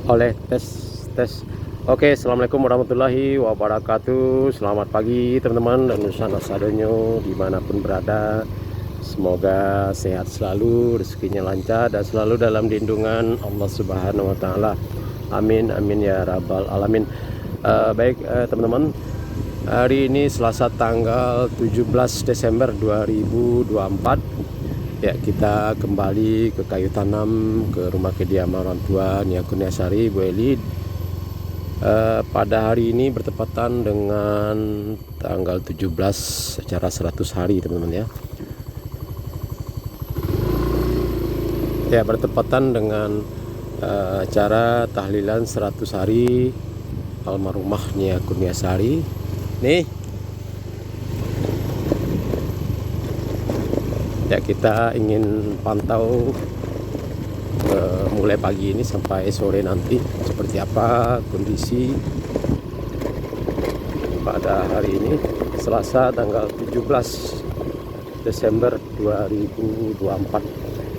oleh tes tes. Oke, assalamualaikum warahmatullahi wabarakatuh. Selamat pagi teman-teman dan Nusa Sadonyo dimanapun berada. Semoga sehat selalu, rezekinya lancar dan selalu dalam lindungan Allah Subhanahu Wa Taala. Amin amin ya rabbal alamin. Baik teman-teman, hari ini Selasa tanggal 17 Desember 2024. Ya, kita kembali ke kayu tanam, ke rumah kediaman orang tua Nia Kurniasari, Bu Eli. Pada hari ini bertepatan dengan tanggal 17 secara 100 hari teman-teman ya. Ya, bertepatan dengan acara tahlilan 100 hari almarhumah Nia Kurniasari. Nih. Ya, kita ingin pantau mulai pagi ini sampai sore nanti seperti apa kondisi pada hari ini Selasa tanggal 17 Desember 2024.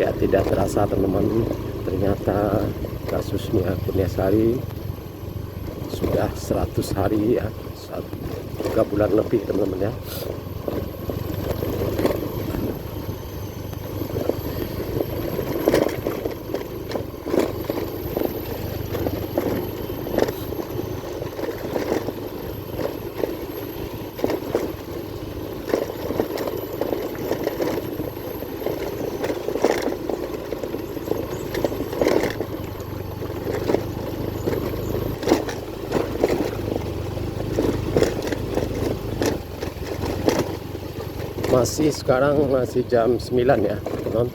Ya, tidak terasa teman-teman, ternyata kasusnya Kurniasari sudah 100 hari ya, 3 bulan lebih teman-teman ya. Sekarang masih jam 9 ya teman-teman,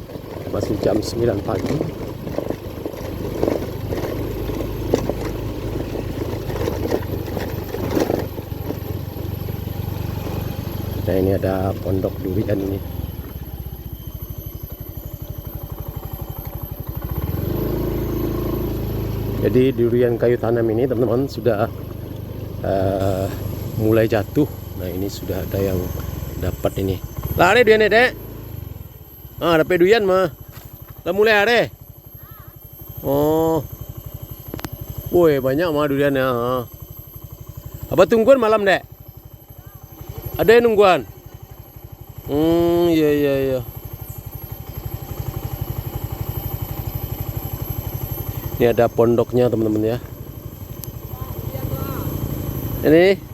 masih jam 9 pagi. Nah, ini ada pondok durian ini. Jadi durian kayu tanam ini teman-teman sudah mulai jatuh. Nah, ini sudah ada yang dapat ini. Lari durian dek. Dapat durian mah. Lah mulai are. Oh. Woi, banyak mah duriannya. Apa tungguan malam dek? Ada yang nungguan? Iya. Ini ada pondoknya teman-teman ya. Ini.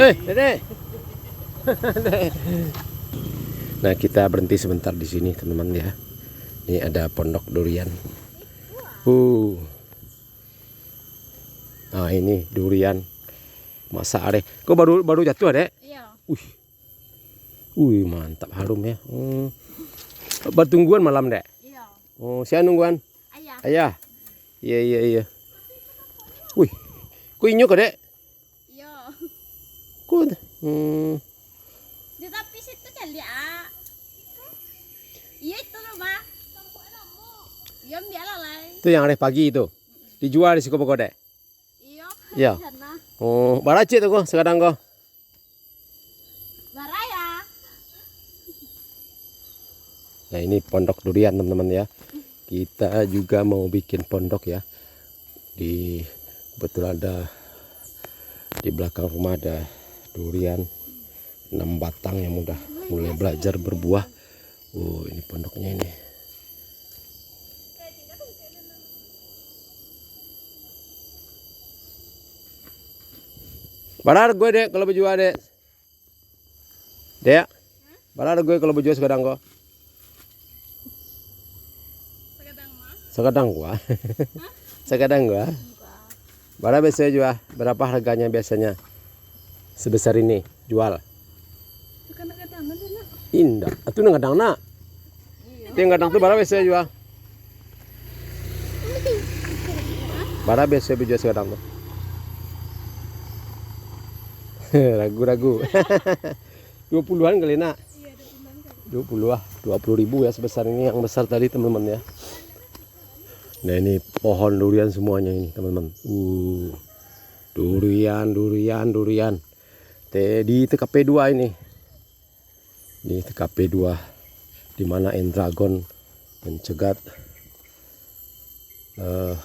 Dede. Nah, kita berhenti sebentar di sini teman-teman ya. Ini ada pondok durian. Nah, ini durian masa are. Kok baru jatuh adek? Iya. Mantap, harum ya. Bertungguan malam dek? Iya. Oh, siapa nungguan? Ayah. Iya. Kok inyuk adek? Iya. Kok? Di tapi situ cali ah. Iya itu loh bah. Iya biarlah lah. Itu yang hari pagi itu. Dijual di Sikopo dek? Iya. Oh, barace tuh kok sekarang kok. Baraya. Nah, ini pondok durian teman-teman ya. Kita juga mau bikin pondok ya. Betul ada di belakang rumah ada durian 6 batang yang udah mulai belajar berbuah. Ini pondoknya ini. Barar gue dek kalau baju adek. Dek. Barar gue kalau baju sekarang kok. Segadang gua. Segadang gua. Berapa biasanya jual? Berapa harganya biasanya? Sebesar ini jual. Indah. Itu ngadang nak. Itu yang ngadang tuh berapa biasanya jual? Berapa biasanya jual segadang tuh? Ragu-ragu. 20-an kali nak. 20.000 ya sebesar ini, yang besar tadi teman-teman ya. Nah, ini pohon durian semuanya ini teman-teman. Durian. Di TKP 2 ini. Di TKP 2 di mana Endragon mencegat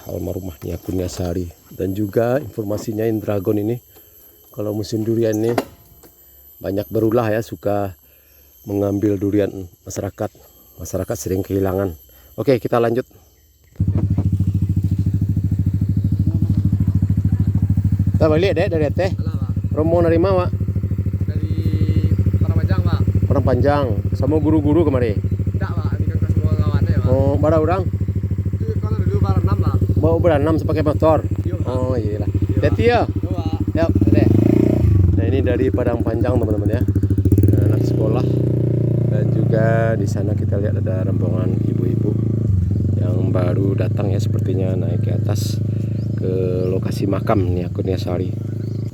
almarhumah Nia Kurniasari. Dan juga informasinya Endragon ini kalau musim durian ini banyak berulah ya, suka mengambil durian masyarakat. Masyarakat sering kehilangan. Oke, kita lanjut. Kita balik deh dari teh. Romo dari mana, Pak? Dari Parapanjang, Pak. Orang Panjang sama guru-guru kemarin. Tidak, Pak. Ini kan kelas bawah lawannya, Pak. Oh, bara orang? Itu kalau dulu barang 6, Pak. Bawa berenam pakai motor. Iya, Pak. Oh, iyalah. Iya, Pak. Hati ya. Tuh, Pak. Ya, deh. Nah, ini dari Padang Panjang, teman-teman ya. Anak sekolah. Dan juga di sana kita lihat ada rombongan ibu-ibu yang baru datang ya, sepertinya naik ke atas ke lokasi makam Nia Kurniasari.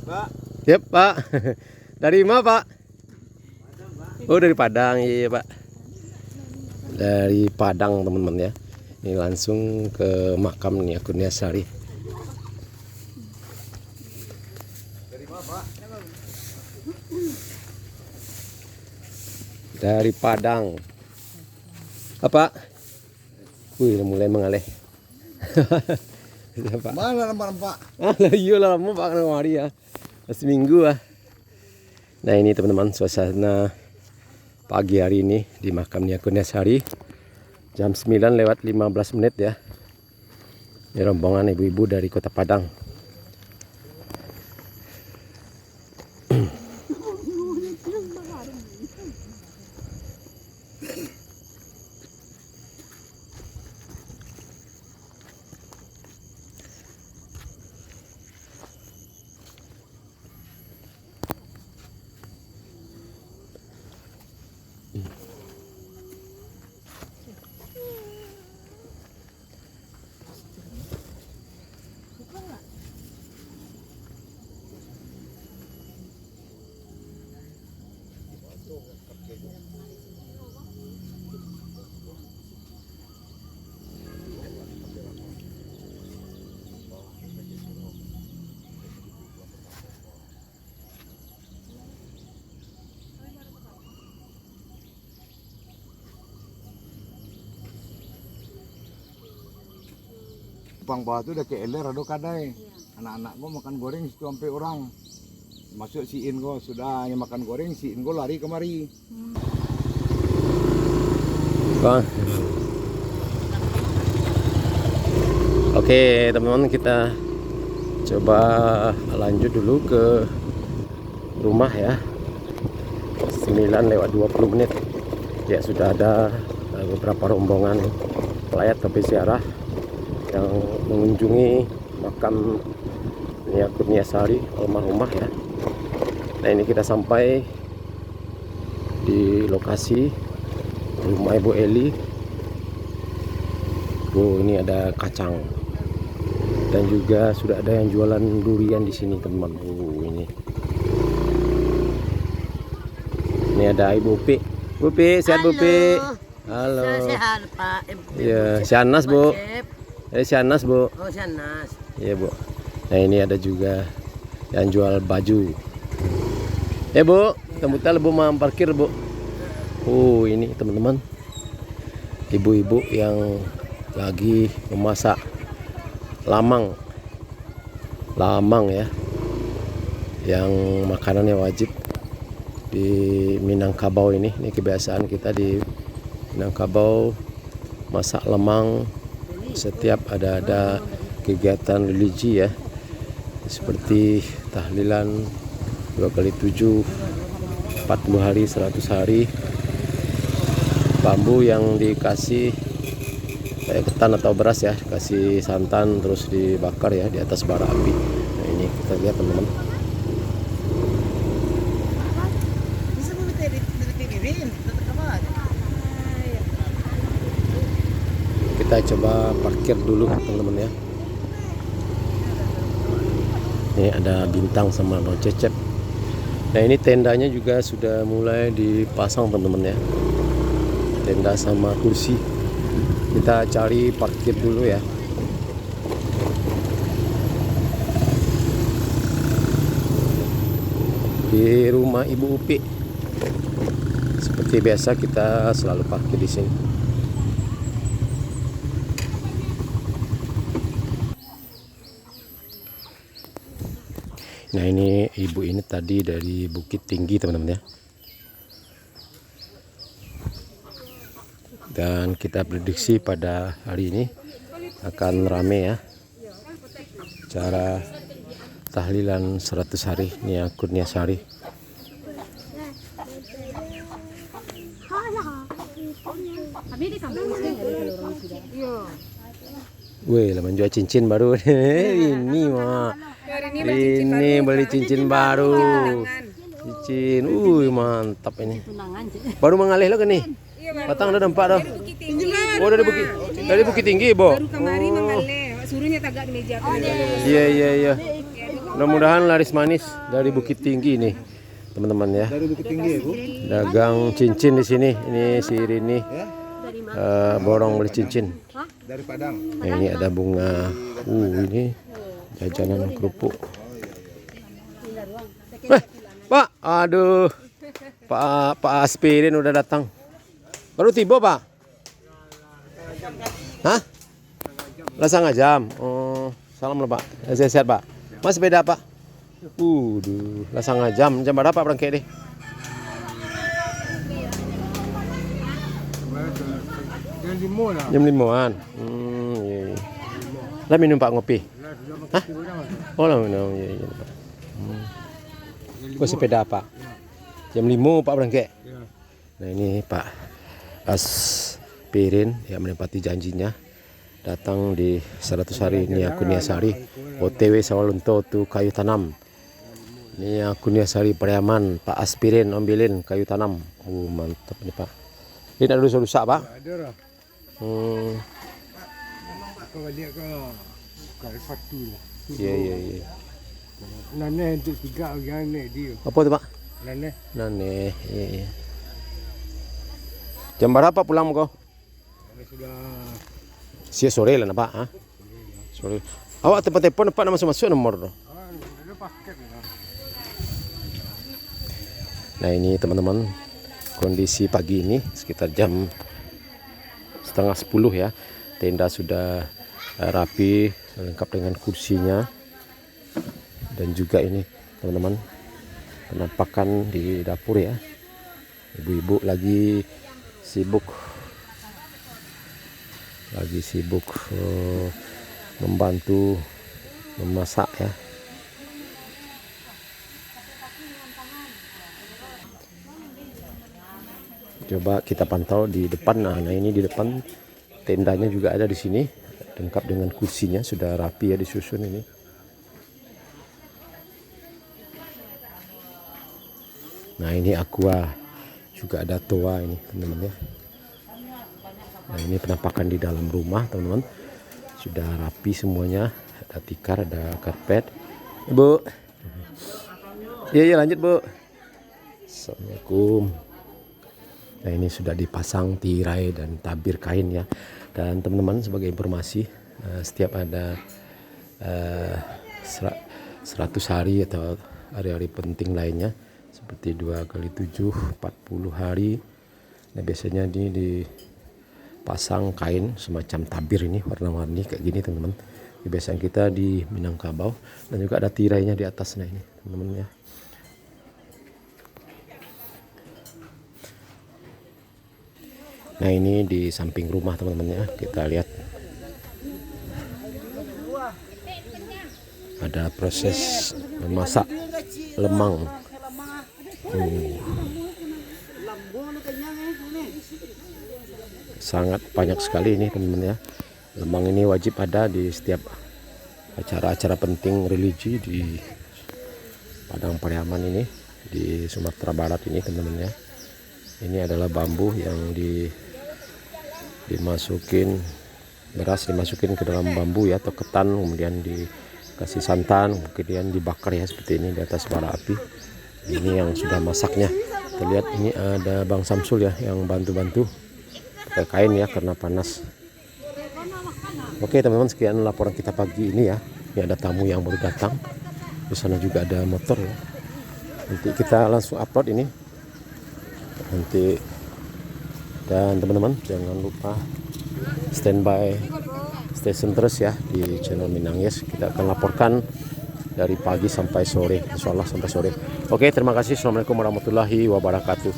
Pak. Yep, Pak. Dari mana, Pak? Oh, dari Padang, iya, Pak. Dari Padang, teman-teman ya. Ini langsung ke makam Nia Kurniasari. Dari mana, Pak? Dari Padang. Apa? Wih, udah mulai mengalih. Ya, Pak. Mana lembaran, Pak? Iya lah, lama Pak kemari ya. Seminggu ah. Nah, ini teman-teman suasana pagi hari ini di makam Nia Kurniasari. Jam 9:15 ya. Ini rombongan ibu-ibu dari Kota Padang. Pang bawah itu udah kayak eler ada kadai. Anak-anak gua makan goreng situ sampai orang. Masuk siin gua sudah yang makan goreng, siin gua lari kemari. Bang. Oke, teman-teman, kita coba lanjut dulu ke rumah ya. 9:20. Ya, sudah ada beberapa rombongan pelayat tapi ziarah yang mengunjungi makam Nia Kurniasari almarhumah ya. Nah, ini kita sampai di lokasi rumah Ibu Eli. Oh, ini ada kacang dan juga sudah ada yang jualan durian di sini, teman. Ini ada Ibu Upi. Bu Pi, sehat Bu Pi? Halo. Sehat Pak. Iya, Syanas Bu. Syanas Bu. Oh Syanas. Iya Bu. Nah, ini ada juga yang jual baju. Bu, kemudian Bu mau parkir Bu. Oh, ini teman-teman, ibu-ibu yang lagi memasak lamang ya, yang makanannya wajib di Minangkabau ini. Ini kebiasaan kita di Minangkabau, masak lemang setiap ada kegiatan religi ya, seperti tahlilan 2x7, 40 hari, 100 hari. Bambu yang dikasih kayak ketan atau beras ya, kasih santan terus dibakar ya di atas bara api. Nah, ini kita lihat teman-teman. Kita coba parkir dulu teman-teman ya. Ini ada Bintang sama Bang Cecep. Nah, ini tendanya juga sudah mulai dipasang teman-teman ya, tenda sama kursi. Kita cari parkir dulu ya. Di rumah Ibu Upi. Seperti biasa kita selalu parkir di sini. Nah, ini ibu ini tadi dari Bukit Tinggi teman-teman ya. Dan kita prediksi pada hari ini akan rame ya. Cara tahlilan 100 hari Nia Kurniasari. Wih, lah menjual cincin baru. Ini mah. Ini beli cincin baru. Cincin. Mantap ini. Baru mengalih lo kan nih. Batang udah nampak dah. Oh, dari Bukit Tinggi, Bo. Baru kemarin mengalih. Suruhnya tagak di meja. Iya. Mudah-mudahan laris manis dari Bukit Tinggi nih, teman-teman ya. Dari Bukit Tinggi ya, Bu? Dagang cincin di sini. Ini si Rini. Borong beli cincin. Dari Padang. Nah, ini ada bunga. Ini jajanan kerupuk. Pak, aduh. Pak Aspirin udah datang. Baru tiba, Pak? Hah? Lah setengah jam. Oh, salam lah, Pak. Sehat-sehat, Pak. Mas beda, Pak? Lah setengah jam. Jam berapa berangkat deh? Jam 5-an. Iya. Lah minum Pak ngopi? Hah? Oh lah minum. Iya. Kok sepeda Pak? Jam 5 Pak berangkat? Nah ini Pak Aspirin yang menepati janjinya datang di 100 hari Nia Kurniasari OTW Sawalunto tu kayu tanam. Nia Kurniasari Pariaman, Pak Aspirin ambilin kayu tanam. Mantap nih Pak. Ini ada rusak Pak? Ada lah. Kalau dia ke Karifatu lah. Iya. Nane untuk 3 orang dia. Apa tuh Pak? Nane. Iya. Jam berapa pulang kau? Sudah Sore lah Pak. Sore. Awak telepon Pak masuk nomor. ada paket lah. Nah ini teman-teman kondisi pagi ini sekitar jam 9:30 ya. Tenda sudah rapi lengkap dengan kursinya dan juga ini teman-teman penampakan di dapur ya. Ibu-ibu lagi sibuk membantu memasak ya. Coba kita pantau di depan. Nah ini di depan tendanya juga ada di sini, lengkap dengan kursinya, sudah rapi ya disusun ini. Nah ini aqua, juga ada toa ini teman-teman ya. Nah ini penampakan di dalam rumah teman-teman, sudah rapi semuanya, ada tikar, ada karpet. Bu, iya lanjut Bu. Assalamualaikum. Nah ini sudah dipasang tirai dan tabir kain ya. Dan teman-teman sebagai informasi, setiap ada 100 hari atau hari-hari penting lainnya seperti 2x7 40 hari, nah biasanya ini dipasang kain semacam tabir ini warna-warni kayak gini teman-teman. Kebiasaan kita di Minangkabau, dan juga ada tirainya di atasnya ini teman-teman ya. Nah ini di samping rumah teman-teman ya, kita lihat ada proses memasak lemang. Sangat banyak sekali ini teman-teman ya. Lemang ini wajib ada di setiap acara-acara penting religi di Padang Pariaman ini, di Sumatera Barat ini teman-teman ya. Ini adalah bambu yang dimasukin beras, dimasukin ke dalam bambu ya, atau ketan, kemudian dikasih santan, kemudian dibakar ya seperti ini di atas bara api. Ini yang sudah masaknya. Kita lihat ini ada Bang Samsul ya yang bantu-bantu pakai kain ya karena panas. Oke teman-teman, sekian laporan kita pagi ini ya. Ini ada tamu yang baru datang. Di sana juga ada motor ya. Nanti kita langsung upload ini nanti. Dan teman-teman jangan lupa standby station terus ya di channel Minang Yes. Kita akan laporkan dari pagi sampai sore, insya Allah sampai sore. Oke, terima kasih. Assalamualaikum warahmatullahi wabarakatuh.